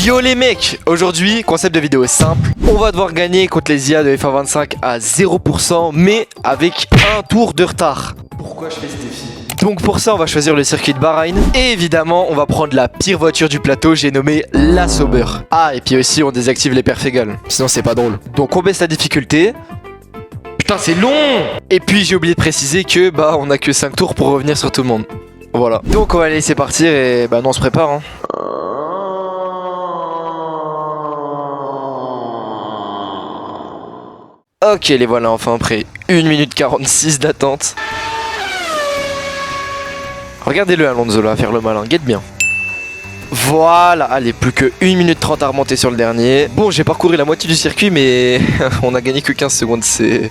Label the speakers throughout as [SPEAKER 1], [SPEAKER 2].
[SPEAKER 1] Yo les mecs, aujourd'hui, concept de vidéo simple. On va devoir gagner contre les IA de F1 25 à 0%, mais avec un tour de retard. Pourquoi je fais ce défi? Donc pour ça, on va choisir le circuit de Bahreïn. Et évidemment, on va prendre la pire voiture du plateau, j'ai nommé la Sauber. Ah, et puis aussi, on désactive les perfs égales, sinon c'est pas drôle. Donc on baisse la difficulté. Putain, c'est long! Et puis j'ai oublié de préciser que on a que 5 tours pour revenir sur tout le monde. Voilà. Donc on va laisser partir et non, on se prépare hein. Ok, les voilà enfin prêts. 1 minute 46 d'attente. Regardez-le Alonso là, faire le malin, guette bien. Voilà, allez, plus que 1 minute 30 à remonter sur le dernier. Bon, j'ai parcouru la moitié du circuit, mais on a gagné que 15 secondes, c'est...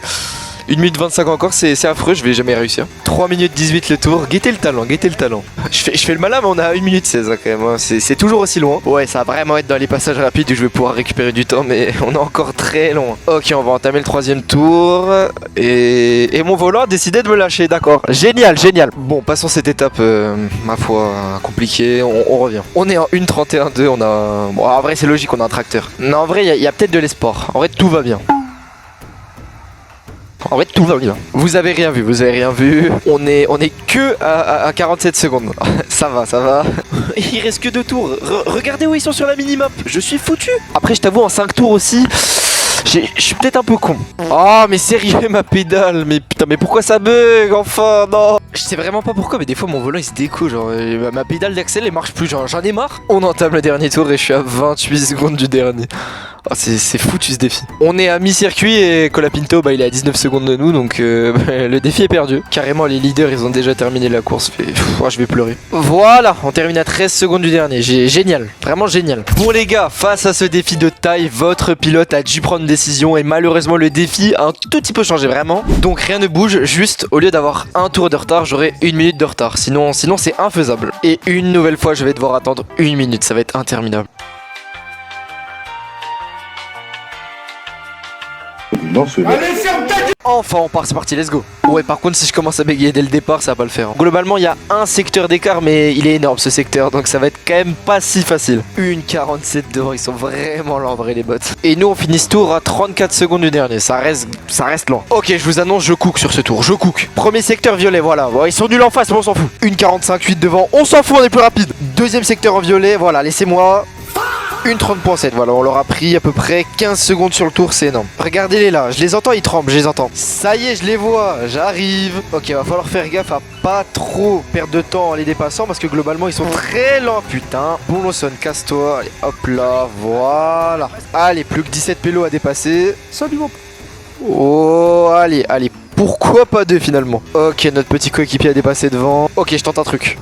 [SPEAKER 1] 1 minute 25 encore, c'est affreux, je vais jamais réussir. 3 minutes 18 le tour, guettez le talent, guettez le talent. Je fais le malin, mais on a 1 minute 16 hein, quand même, hein. C'est toujours aussi loin. Ouais, ça va vraiment être dans les passages rapides où je vais pouvoir récupérer du temps, mais on est encore très loin. Ok, on va entamer le 3e tour. Et mon volant a décidé de me lâcher, d'accord. Génial, génial. Bon, passons cette étape, ma foi, compliquée, on revient. On est en 1.31.2, on a... Bon, en vrai, c'est logique, on a un tracteur. Non, en vrai, il y a peut-être de l'espoir. En vrai, tout va bien. En fait tout va bien. Vous avez rien vu, vous avez rien vu. On est que à 47 secondes. Ça va, ça va. Il reste que 2 tours. Regardez où ils sont sur la minimap. Je suis foutu. Après je t'avoue en 5 tours aussi, je suis peut-être un peu con. Oh mais sérieux ma pédale. Mais putain mais pourquoi ça bug enfin? Non. Je sais vraiment pas pourquoi mais des fois mon volant il se déco. Genre ma pédale d'accès elle marche plus. Genre j'en ai marre. On entame le dernier tour et je suis à 28 secondes du dernier. Oh, c'est foutu ce défi. On est à mi-circuit et Colapinto il est à 19 secondes de nous donc le défi est perdu. Carrément les leaders ils ont déjà terminé la course. Je vais pleurer. Voilà, on termine à 13 secondes du dernier. Génial, vraiment génial. Bon les gars, face à ce défi de taille, votre pilote a dû prendre une décision et malheureusement le défi a un tout petit peu changé vraiment. Donc rien ne bouge, juste au lieu d'avoir un tour de retard, j'aurai 1 minute de retard. Sinon c'est infaisable. Et une nouvelle fois je vais devoir attendre 1 minute, ça va être interminable.
[SPEAKER 2] Non, allez, ferme ta gueule!
[SPEAKER 1] Enfin on part, c'est parti, let's go. Ouais par contre si je commence à bégayer dès le départ ça va pas le faire. Globalement il y a un secteur d'écart mais il est énorme ce secteur donc ça va être quand même pas si facile. 1.47 devant, ils sont vraiment lents en vrai les bots. Et nous on finit ce tour à 34 secondes du dernier, ça reste lent. Ok je vous annonce je cook sur ce tour, je cook. Premier secteur violet, voilà, bon, ils sont nuls en face mais on s'en fout. 1.45.8 devant, on s'en fout, on est plus rapide. Deuxième secteur en violet, voilà, laissez-moi. 1.30.7, voilà, on leur a pris à peu près 15 secondes sur le tour, c'est énorme. Regardez-les là, je les entends, ils tremblent, je les entends. Ça y est, je les vois, j'arrive. Ok, va falloir faire gaffe à pas trop perdre de temps en les dépassant parce que globalement ils sont très lents. Putain, bon Lawson, casse-toi, allez, hop là, voilà. Allez, plus que 17 pélos à dépasser. Salut mon... Oh, allez, pourquoi pas 2 finalement. Ok, notre petit coéquipier a dépassé devant. Ok, je tente un truc.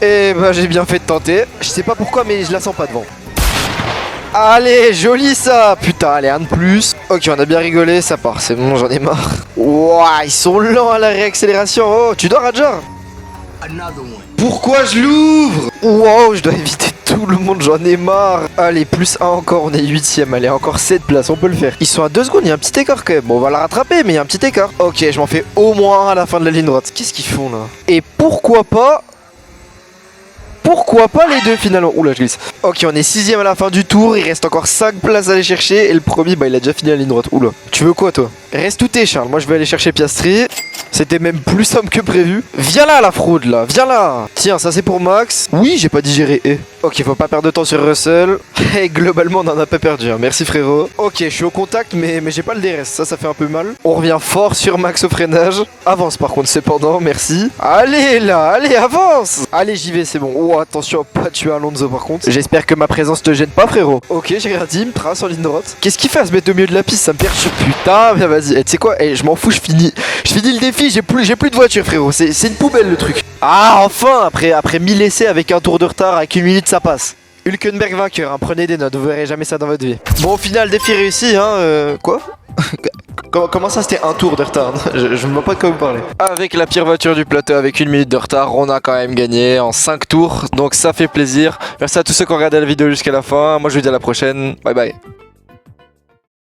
[SPEAKER 1] Et j'ai bien fait de tenter. Je sais pas pourquoi mais je la sens pas devant. Allez, joli ça. Putain, allez, un de plus. Ok, on a bien rigolé, ça part, c'est bon, j'en ai marre. Ouah, ils sont lents à la réaccélération. Oh, tu dors Adjar? Pourquoi je l'ouvre? Wow, je dois éviter tout le monde, j'en ai marre. Allez, plus 1 encore, on est 8ème. Allez, encore 7 places, on peut le faire. Ils sont à 2 secondes, il y a un petit écart quand même. Bon, on va la rattraper, mais il y a un petit écart. Ok, je m'en fais au moins à la fin de la ligne droite. Qu'est-ce qu'ils font là? Et pourquoi pas les 2 finalement? Oula je glisse. Ok on est 6ème à la fin du tour. Il reste encore 5 places à aller chercher. Et le premier il a déjà fini la ligne droite. Oula. Tu veux quoi toi? Reste où t'es Charles? Moi je vais aller chercher Piastri. C'était même plus simple que prévu. Viens là la fraude là, viens là. Tiens ça c'est pour Max. Oui j'ai pas digéré. Ok faut pas perdre de temps sur Russell. Et globalement on en a pas perdu hein. Merci frérot. Ok je suis au contact mais j'ai pas le DRS. Ça fait un peu mal. On revient fort sur Max au freinage. Avance par contre cependant, merci. Allez là, allez avance. Allez j'y vais c'est bon. Oh attention à pas tuer Alonso par contre. J'espère que ma présence te gêne pas frérot. Ok j'ai rien dit, il me trace en ligne droite. Qu'est-ce qu'il fait à se mettre au milieu de la piste? Ça me perturbe. Putain mais vas-y. Tu sais quoi? Je m'en fous, je finis le défi. J'ai plus de voiture frérot. C'est une poubelle le truc. Ah enfin après 1000 essais avec un tour de retard, avec 1 minute ça passe. Hülkenberg vainqueur, hein, prenez des notes, vous verrez jamais ça dans votre vie. Bon au final défi réussi hein, quoi? Comment ça c'était un tour de retard? Je me vois pas de quoi vous parlez. Avec la pire voiture du plateau avec 1 minute de retard, on a quand même gagné en 5 tours, donc ça fait plaisir. Merci à tous ceux qui ont regardé la vidéo jusqu'à la fin, moi je vous dis à la prochaine, bye bye.